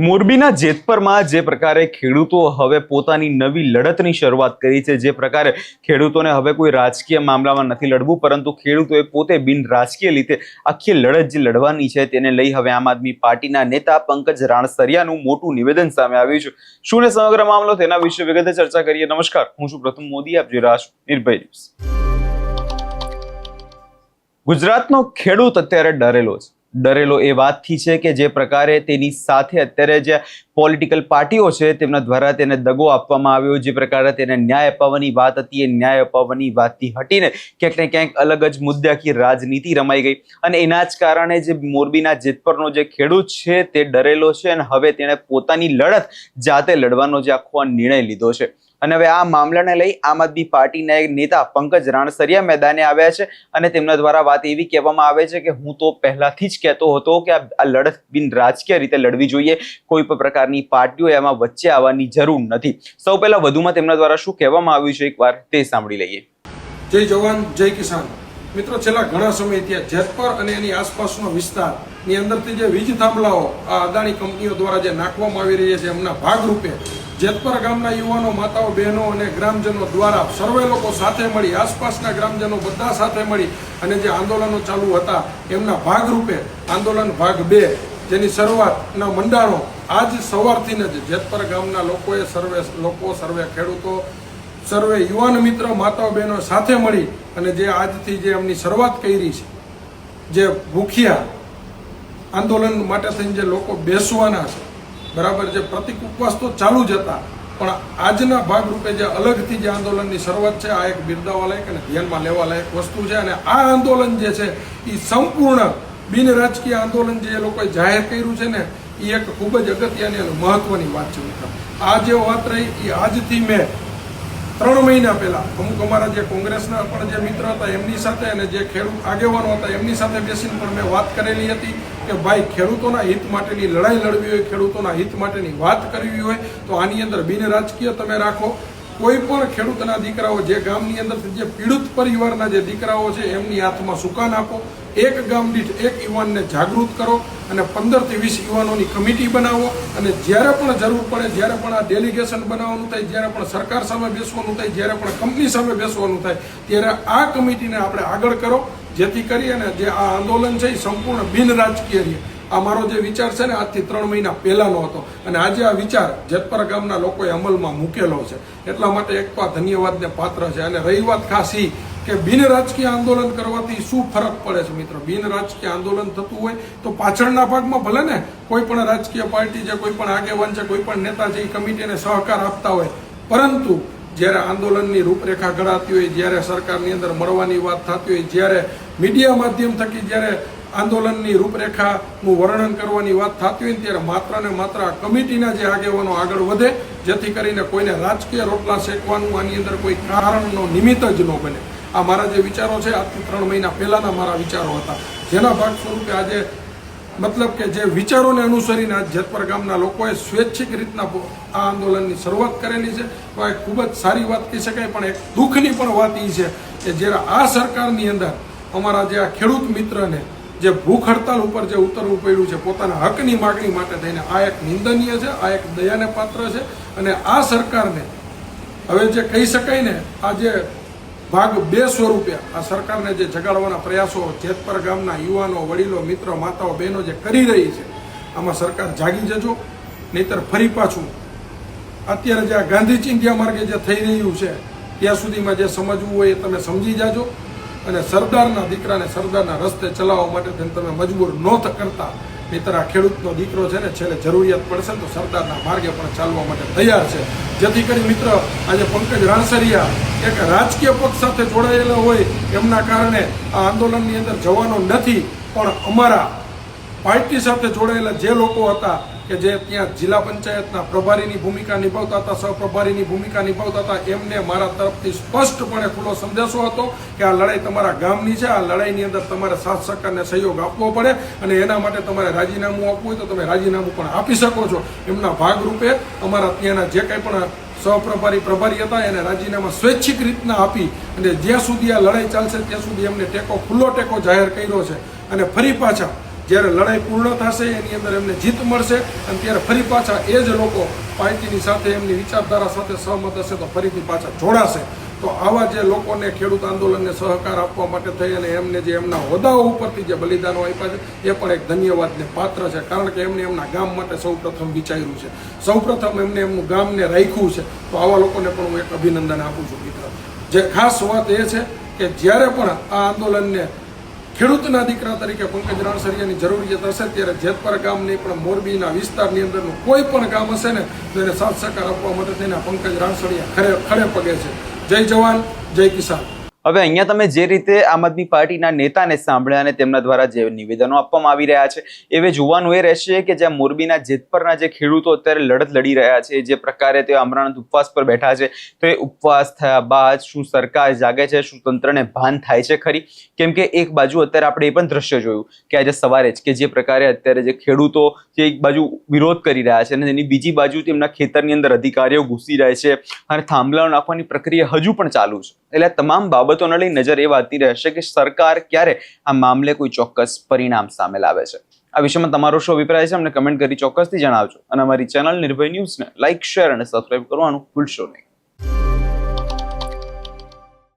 મોરબીના જેતપરમાં જે પ્રકારે ખેડૂતો હવે પોતાની નવી લડતની શરૂઆત કરી છે, જે પ્રકારે ખેડૂતોને હવે કોઈ રાજકીય મામલામાં નથી લડવું, પરંતુ ખેડૂતોએ પોતે બિન રાજકીય રીતે આખી લડત જે લડવાની છે તેને લઈ હવે આમ આદમી પાર્ટીના નેતા પંકજ રાણસરિયાનું મોટું નિવેદન સામે આવ્યું છે. શું ને સમગ્ર મામલો તેના વિશે વિગતે ચર્ચા કરીએ. નમસ્કાર, હું છું પ્રથમ મોદી, આપ જોઈ રહ્યા છો નિર્ભય ન્યૂઝ. ગુજરાતનો ખેડૂત અત્યારે ડરેલો એ વાતથી છે કે જે પ્રકારે તેની સાથે અત્યારે જે પોલિટિકલ પાર્ટીઓ છે તેમના દ્વારા તેને દગો આપવામાં આવ્યો, જે પ્રકારે તેને ન્યાય અપાવવાની વાત હતી એ ન્યાય અપાવવાની વાતથી હટીને ક્યાંક ને ક્યાંક અલગ જ મુદ્દે આખી રાજનીતિ રમાઈ ગઈ અને એના જ કારણે જે મોરબીના જેતપરનો જે ખેડૂત છે તે ડરેલો છે અને હવે તેણે પોતાની લડત જાતે લડવાનો જે આખો નિર્ણય લીધો છે. અને હવે આ મામલાને લઈ આમ આદમી પાર્ટીના એક નેતા પંકજ રાણસરિયા મેદાને આવ્યા છે અને તેમના દ્વારા વાત એવી કહેવામાં આવે છે કે હું તો પહેલાથી જ કહેતો હતો કે આ લડત બિન રાજકીય રીતે લડવી જોઈએ, કોઈ પણ પ્રકારની પાર્ટીઓ એમાં વચ્ચે આવવાની જરૂર નથી. સૌ પહેલા વધુમાં તેમના દ્વારા શું કહેવામાં આવ્યું છે એકવાર તે સાંભળી લઈએ. જય જવાન જય કિસાન. મિત્રો, છેલ્લા ઘણા સમયથી જેતપર અને એની આસપાસનો વિસ્તારની અંદરથી જે વીજ થાંભલાઓ આ અદાણી કંપનીઓ દ્વારા જે નાખવામાં આવી રહ્યા છે એમના ભાગરૂપે જેતપર ગામના યુવાનો, માતાઓ, બહેનો અને ગ્રામજનો દ્વારા સર્વે લોકો સાથે મળી, આસપાસના ગ્રામજનો બધા સાથે મળી અને જે આંદોલનો ચાલુ હતા એમના ભાગરૂપે આંદોલન ભાગ 2 જેની શરૂઆતના મંડાણો આજ સવારથી જ જેતપર ગામના લોકોએ સર્વે ખેડૂતો, સર્વે યુવાન મિત્ર, માતાઓ, બહેનો સાથે મળી અને જે આજથી જે એમની શરૂઆત કરી છે, જે ભૂખ્યા આંદોલન માટે થઈને જે લોકો બેસવાના છે, બરાબર, જે પ્રતિક ઉપવાસ તો ચાલુ જ હતા, પણ આજના ભાગરૂપે જે અલગથી જે આંદોલનની શરૂઆત છે આ એક બિરદાવા લાયક અને ધ્યાનમાં લેવા લાયક વસ્તુ છે. અને આ આંદોલન જે છે એ સંપૂર્ણ બિન રાજકીય આંદોલન જે એ લોકોએ જાહેર કર્યું છે ને એ એક ખૂબ જ અગત્યની અને મહત્વની વાત છે. મિત્રો, આ જે વાત રહી એ આજથી મેં 3 મહિના પહેલા અમુક અમારા જે કોંગ્રેસના પણ જે મિત્ર હતા એમની સાથે અને જે ખેડૂત આગેવાનો હતા એમની સાથે બેસીને પણ મેં વાત કરેલી હતી કે ભાઈ, ખેડૂતોના હિત માટેની લડાઈ લડવી હોય, ખેડૂતોના હિત માટેની વાત કરવી હોય તો આની અંદર બિન રાજકીય તમે રાખો. કોઈ પણ ખેડૂતના દીકરાઓ જે ગામની અંદર જે પીડિત પરિવારના જે દીકરાઓ છે એમની હાથમાં સુકાન આપો, એક ગામ દીઠ એક યુવાનને જાગૃત કરો અને 15 થી 20 યુવાનોની કમિટી બનાવો અને જ્યારે પણ જરૂર પડે, જ્યારે પણ આ ડેલિગેશન બનાવવાનું થાય, જ્યારે પણ સરકાર સામે બેસવાનું થાય, જ્યારે પણ કંપની સામે બેસવાનું થાય ત્યારે આ કમિટીને આપણે આગળ કરો, જેથી કરી અને જે આ આંદોલન છે એ સંપૂર્ણ બિન રાજકીય રહે. આ મારો જે વિચાર છે ને આજથી 3 મહિના પહેલાનો હતો અને આજે આ વિચાર જેતપર ગામના લોકોએ અમલમાં મૂકેલો છે. એટલા માટે એક તો આ ધન્યવાદને પાત્ર છે. અને રહી વાત ખાસ એ કે બિન રાજકીય આંદોલન કરવાથી શું ફરક પડે છે મિત્રો, બિન રાજકીય આંદોલન થતું હોય તો પાછળના ભાગમાં ભલે ને કોઈ પણ રાજકીય પાર્ટી છે, કોઈ પણ આગેવાન છે, કોઈ પણ નેતા છે એ કમિટીને સહકાર આપતા હોય, પરંતુ જ્યારે આંદોલનની રૂપરેખા ઘડાતી હોય, જ્યારે સરકારની અંદર મળવાની વાત થતી હોય, જ્યારે મીડિયા માધ્યમ થકી જ્યારે આંદોલનની રૂપરેખાનું વર્ણન કરવાની વાત થતી હોય ને ત્યારે માત્ર ને માત્ર આ કમિટીના જે આગેવાનો આગળ વધે, જેથી કરીને કોઈને રાજકીય રોટલા શેકવાનું આની અંદર કોઈ કારણનો નિમિત્ત જ ન બને. આ મારા જે વિચારો છે આજથી 3 મહિના પહેલાના મારા વિચારો હતા, જેના ભાગ સ્વરૂપે આજે મતલબ કે જે વિચારોને અનુસરીને આજ જેતપર ગામના લોકોએ સ્વૈચ્છિક રીતના આ આંદોલનની શરૂઆત કરેલી છે. તો આ ખૂબ જ સારી વાત કહી શકાય. પણ એક દુઃખની પણ વાત એ છે કે જ્યારે આ સરકારની અંદર અમારા જે આ ખેડૂત મિત્રને જે ભૂખ હડતાલ ઉપર જે ઉતરવું પડ્યું છે પોતાના હકની માગણી માટે થઈને, આ એક નિંદનીય છે, આ એક દયાને પાત્ર છે. અને આ સરકારને હવે જે કહી શકાય ને, આ જે ભાગ 2 સ્વરૂપે આ સરકારને જે જગાડવાના પ્રયાસો જેતપર ગામના યુવાનો, વડીલો, મિત્રો, માતાઓ, બહેનો જે કરી રહી છે, આમાં સરકાર જાગી જજો, નહીતર ફરી પાછું અત્યારે જે આ ગાંધી ચિંધ્યા માર્ગે જે થઈ રહ્યું છે ત્યાં સુધીમાં જે સમજવું હોય એ તમે સમજી જાજો અને સરદારના દીકરાને સરદારના રસ્તે ચલાવવા માટે તમે મજબૂર ન કરતા, નહીતર આ ખેડૂતનો દીકરો છે ને છેલ્લે જરૂરિયાત પડશે તો સરદારના માર્ગે પણ ચાલવા માટે તૈયાર છે. જેથી કરી મિત્ર, આજે પંકજ રાણસરિયા એક રાજકીય પક્ષ સાથે જોડાયેલા હોય એમના કારણે આ આંદોલનની અંદર જવાનો નથી, પણ અમારા પાર્ટી સાથે જોડાયેલા જે લોકો હતા કે જે ત્યાં જિલ્લા પંચાયતના પ્રભારીની ભૂમિકા નિભાવતા હતા, સહપ્રભારીની ભૂમિકા નિભાવતા હતા, એમને મારા તરફથી સ્પષ્ટપણે ખુલ્લો સંદેશો હતો કે આ લડાઈ તમારા ગામની છે, આ લડાઈની અંદર તમારે સાથ સહકારને સહયોગ આપવો પડે અને એના માટે તમારે રાજીનામું આપવું હોય તો તમે રાજીનામું પણ આપી શકો છો. એમના ભાગરૂપે અમારા ત્યાંના જે કંઈ પણ સહપ્રભારી, પ્રભારી હતા એને રાજીનામા સ્વૈચ્છિક રીતના આપી અને જ્યાં સુધી આ લડાઈ ચાલશે ત્યાં સુધી એમને ખુલ્લો ટેકો જાહેર કર્યો છે. અને ફરી પાછા જ્યારે લડાઈ પૂર્ણ થશે એની અંદર એમને જીત મળશે અને ત્યારે ફરી પાછા એ જ લોકો પાર્ટીની સાથે એમની વિચારધારા સાથે સહમત હશે તો ફરીથી પાછા જોડાશે. તો આવા જે લોકોને ખેડૂત આંદોલનને સહકાર આપવા માટે થઈ અને એમને જે એમના હોદ્દાઓ ઉપરથી જે બલિદાનો આપ્યા છે એ પણ એક ધન્યવાદને પાત્ર છે. કારણ કે એમને એમના ગામ માટે સૌપ્રથમ વિચાર્યું છે, સૌપ્રથમ એમને એમનું ગામને રાખ્યું છે. તો આવા લોકોને પણ હું એક અભિનંદન આપું છું મિત્ર. જે ખાસ વાત એ છે કે જ્યારે પણ આ આંદોલનને ખેડૂતના દીકરા તરીકે પંકજ રાણસરિયાની જરૂરિયાત હશે ત્યારે જેતપર ગામ નહીં પણ મોરબીના વિસ્તારની અંદરનું કોઈ પણ ગામ હશે ને તો એને સાથ સહકાર આપવા માટે થઈને પંકજ રાણસરિયા ખડે પગે છે. જય જવાન જય કિસાન. હવે અહીંયા તમે જે રીતે આમ આદમી પાર્ટીના નેતાને સાંભળ્યા અને તેમના દ્વારા જે નિવેદનો આપવામાં આવી રહ્યા છે એ જોવાનું એ રહેશે કે જ્યાં મોરબીના જેતપરના જે ખેડૂતો અત્યારે લડત લડી રહ્યા છે, જે પ્રકારે તેઓ આમરણાંત ઉપવાસ પર બેઠા છે, તો એ ઉપવાસ થયા બાદ શું સરકાર જાગે છે, શું તંત્રને ભાન થાય છે ખરી? કેમ કે એક બાજુ અત્યારે આપણે એ પણ દ્રશ્ય જોયું કે આજે સવારે જ કે જે પ્રકારે અત્યારે જે ખેડૂતો જે એક બાજુ વિરોધ કરી રહ્યા છે અને એની બીજી બાજુ તેમના ખેતરની અંદર અધિકારીઓ ઘૂસી રહ્યા છે અને થાંભલાઓ નાખવાની પ્રક્રિયા હજુ પણ ચાલુ છે. એટલે તમામ બાબતોને લઈ નજર એ વાતની રહેશે કે સરકાર ક્યારે આ મામલે કોઈ ચોક્કસ પરિણામ સામે લાવે છે. આ વિષયમાં તમારો શું અભિપ્રાય છે અમને કમેન્ટ કરી ચોક્કસથી જણાવજો અને અમારી ચેનલ નિર્ભય ન્યૂઝને લાઇક, શેર અને સબસ્ક્રાઇબ કરવાનું ભૂલશો નહીં.